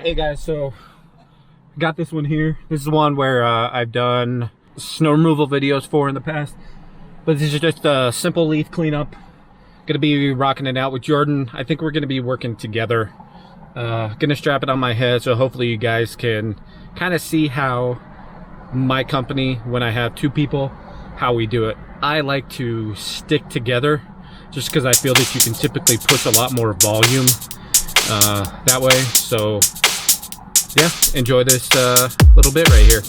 Hey guys, so got this one here. This is one where I've done snow removal videos for in the past, but this is just a simple leaf cleanup. Gonna be rocking it out with Jordan. I think we're gonna be working together. Gonna strap it on my head, so hopefully you guys can kind of see how my company, when I have two people, how we do it. I like to stick together just because I feel that you can typically push a lot more volume that way. So yeah, enjoy this little bit right here.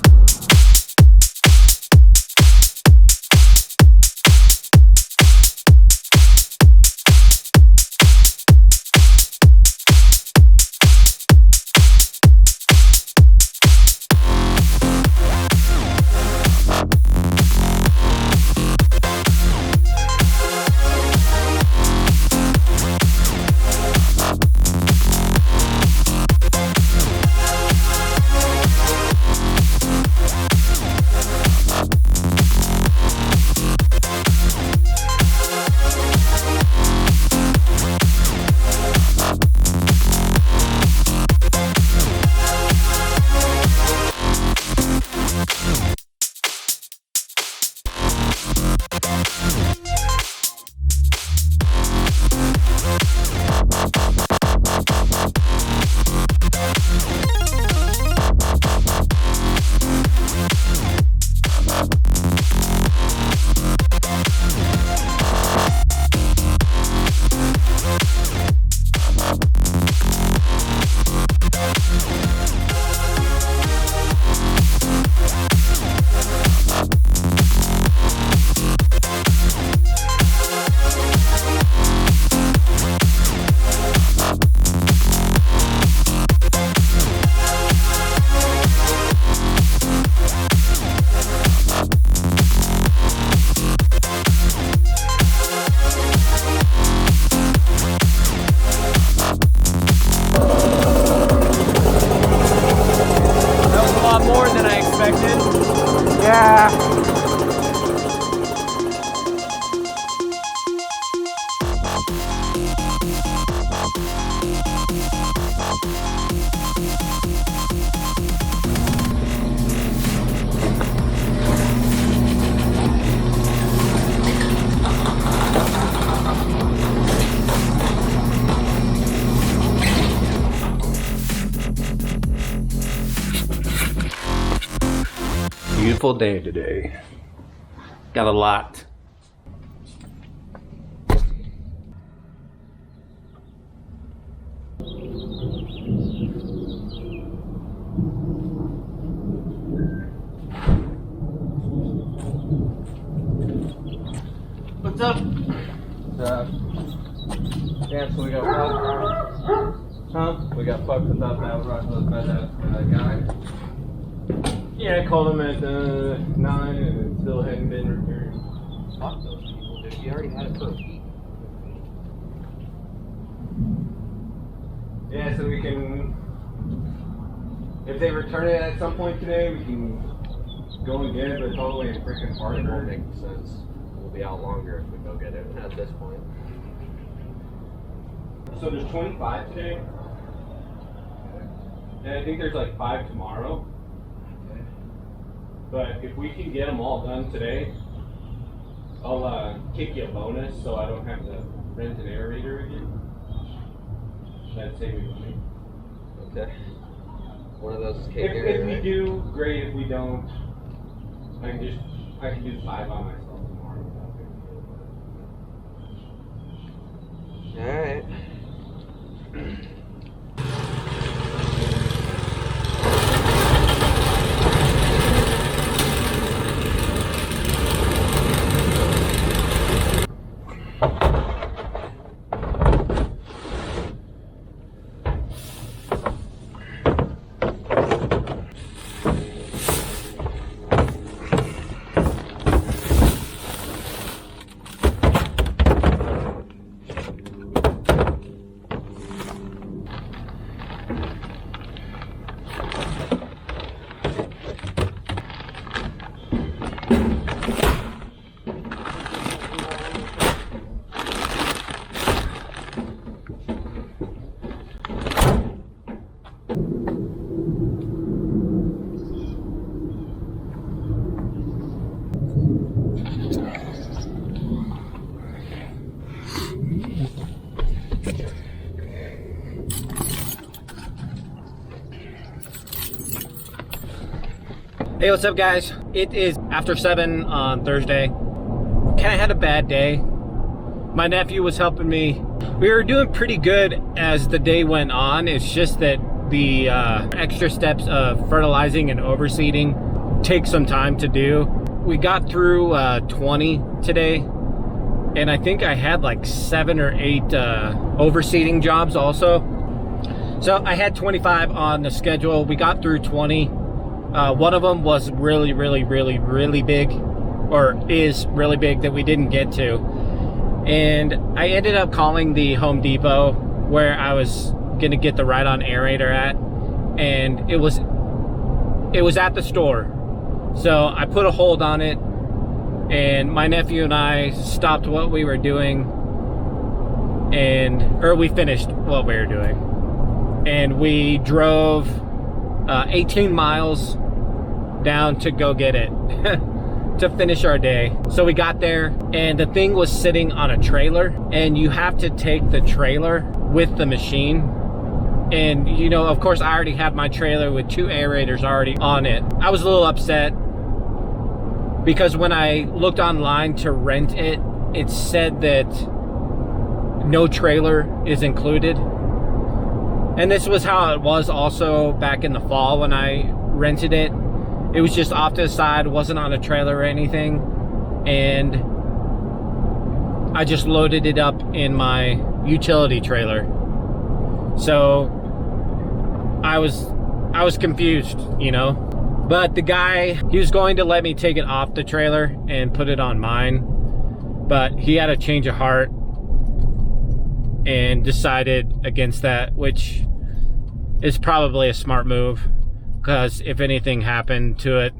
Yeah. Beautiful day today. Got a lot. What's up? What's up? Yeah, so we got fucked. Huh? We got fucked without that rock by that guy. Yeah, I called him at 9 and it still hadn't been returned. Fuck those people, dude. You already had it for a week. Yeah, so we can, if they return it at some point today, we can go and get it, but it's all the way in freaking It won't Hartford. make sense. We'll be out longer if we go get it at this point. So there's 25 today, and I think there's like 5 tomorrow. But if we can get them all done today, I'll kick you a bonus so I don't have to rent an aerator again. That'd save me money. Okay. One of those is If we do, great. If we don't, I can do 5 by myself tomorrow. Alright. Hey, what's up guys? It is after 7 on Thursday. Kinda had a bad day. My nephew was helping me. We were doing pretty good as the day went on. It's just that the extra steps of fertilizing and overseeding take some time to do. We got through 20 today, and I think I had like 7 or 8 overseeding jobs also. So I had 25 on the schedule. We got through 20. One of them was really big, or is really big, that we didn't get to. And I ended up calling the Home Depot where I was gonna get the ride-on aerator at, and it was at the store. So I put a hold on it, and my nephew and I stopped what we were doing, or we finished what we were doing, and we drove 18 miles down to go get it to finish our day. So we got there, and the thing was sitting on a trailer, and you have to take the trailer with the machine. And you know, of course, I already had my trailer with 2 aerators already on it. I was a little upset because when I looked online to rent it, it said that no trailer is included. And this was how it was also back in the fall when I rented it. It was just off to the side, wasn't on a trailer or anything. And I just loaded it up in my utility trailer. So I was confused, you know. But the guy, he was going to let me take it off the trailer and put it on mine. But he had a change of heart and decided against that, which is probably a smart move, because if anything happened to it,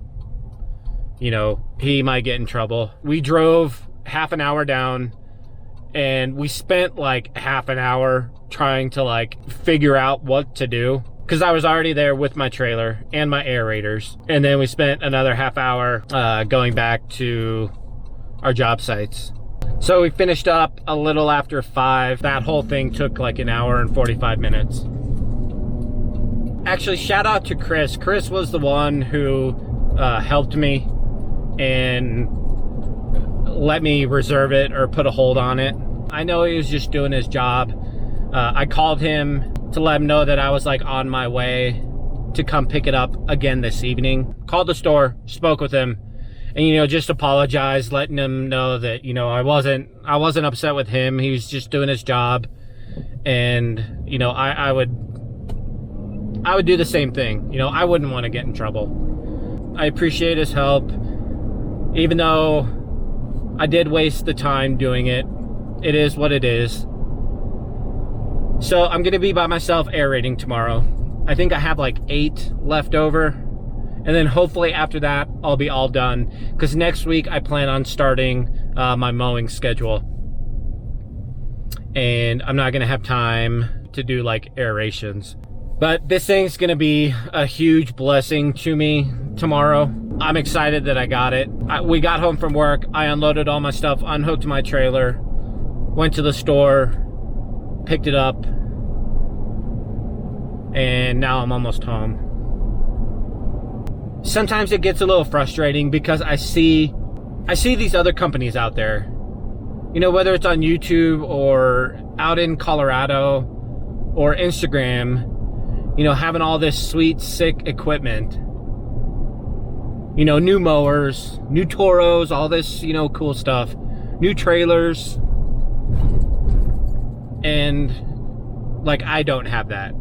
you know, he might get in trouble. We drove half an hour down, and we spent like half an hour trying to like figure out what to do, because I was already there with my trailer and my aerators. And then we spent another half hour going back to our job sites. So we finished up a little after 5. That whole thing took like an hour and 45 minutes. Actually, shout out to Chris. Chris was the one who helped me and let me reserve it or put a hold on it. I know he was just doing his job. I called him to let him know that I was like on my way to come pick it up again this evening. Called the store, spoke with him, and you know, just apologized, letting him know that, you know, I wasn't upset with him. He was just doing his job, and you know, I would do the same thing. You know, I wouldn't want to get in trouble. I appreciate his help, even though I did waste the time doing it. It is what it is. So I'm gonna be by myself aerating tomorrow. I think I have like 8 left over, and then hopefully after that I'll be all done, because next week I plan on starting my mowing schedule, and I'm not gonna have time to do like aerations. But this thing's gonna be a huge blessing to me tomorrow. I'm excited that I got it. We got home from work, I unloaded all my stuff, unhooked my trailer, went to the store, picked it up, and now I'm almost home. Sometimes it gets a little frustrating because I see these other companies out there, you know, whether it's on YouTube or out in Colorado or Instagram, you know, having all this sweet, sick equipment, you know, new mowers, new Toros, all this, you know, cool stuff, new trailers, and like, I don't have that.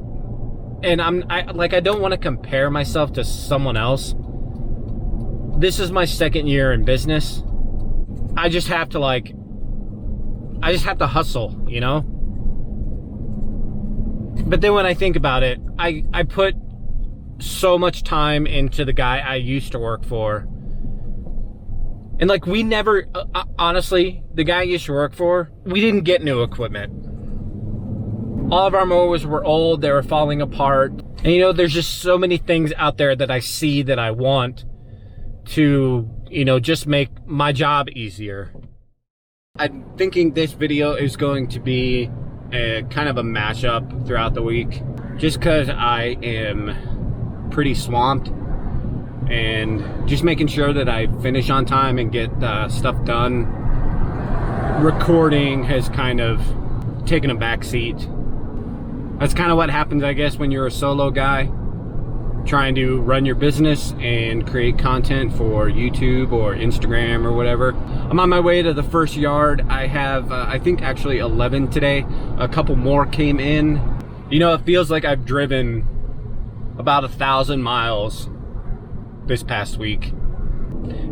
And I don't want to compare myself to someone else. This is my 2nd year in business. I just have to hustle, you know? But then when I think about it, I put so much time into the guy I used to work for. And like, we never, honestly, the guy I used to work for, we didn't get new equipment. All of our mowers were old, they were falling apart. And you know, there's just so many things out there that I see that I want to, you know, just make my job easier. I'm thinking this video is going to be a kind of a mashup throughout the week, just because I am pretty swamped and just making sure that I finish on time and get stuff done. Recording has kind of taken a back seat. That's kind of what happens, I guess, when you're a solo guy trying to run your business and create content for YouTube or Instagram or whatever. I'm on my way to the first yard. I have, I think actually 11 today. A couple more came in. You know, it feels like I've driven about 1,000 miles this past week.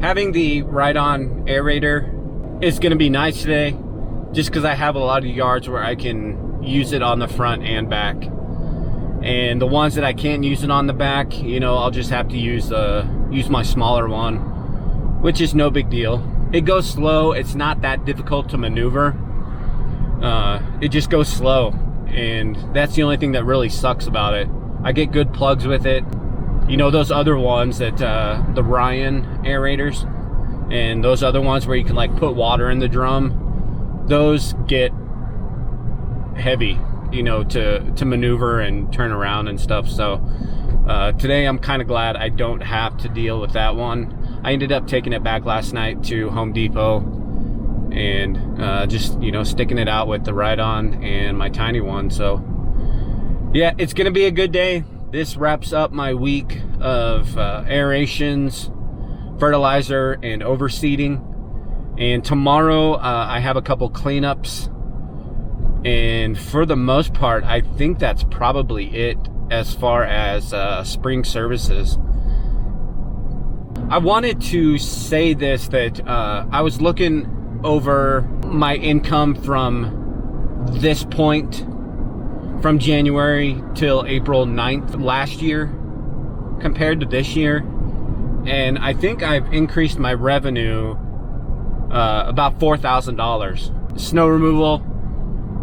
Having the ride-on aerator is gonna be nice today, just because I have a lot of yards where I can use it on the front and back. And the ones that I can't use it on the back, you know, I'll just have to use my smaller one, which is no big deal. It goes slow. It's not that difficult to maneuver. It just goes slow, and that's the only thing that really sucks about it. I get good plugs with it. You know, those other ones that the Ryan aerators and those other ones where you can like put water in the drum, those get heavy, you know, to maneuver and turn around and stuff. So today I'm kind of glad I don't have to deal with that one. I ended up taking it back last night to Home Depot and just, you know, sticking it out with the ride-on and my tiny one. So yeah, it's gonna be a good day. This wraps up my week of aerations, fertilizer, and overseeding. And tomorrow I have a couple cleanups. And for the most part, I think that's probably it as far as spring services. I wanted to say this, that I was looking over my income from this point, from January till April 9th last year compared to this year. And I think I've increased my revenue about $4,000. Snow removal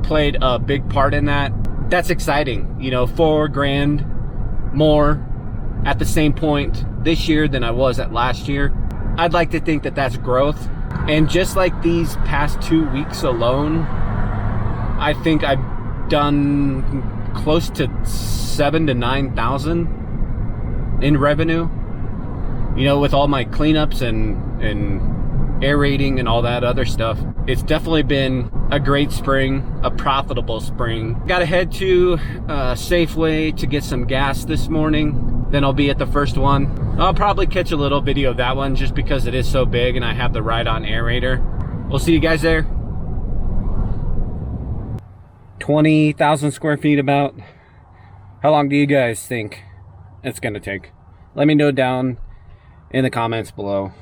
played a big part in that. That's exciting, you know, $4,000 more at the same point this year than I was at last year. I'd like to think that that's growth. And just like these past 2 weeks alone, I think I've done close to 7,000 to 9,000 in revenue, you know, with all my cleanups and aerating and all that other stuff. It's definitely been a great spring, a profitable spring. Gotta head to Safeway to get some gas this morning. Then I'll be at the first one. I'll probably catch a little video of that one just because it is so big and I have the ride-on aerator. We'll see you guys there. 20,000 square feet about. How long do you guys think it's gonna take? Let me know down in the comments below.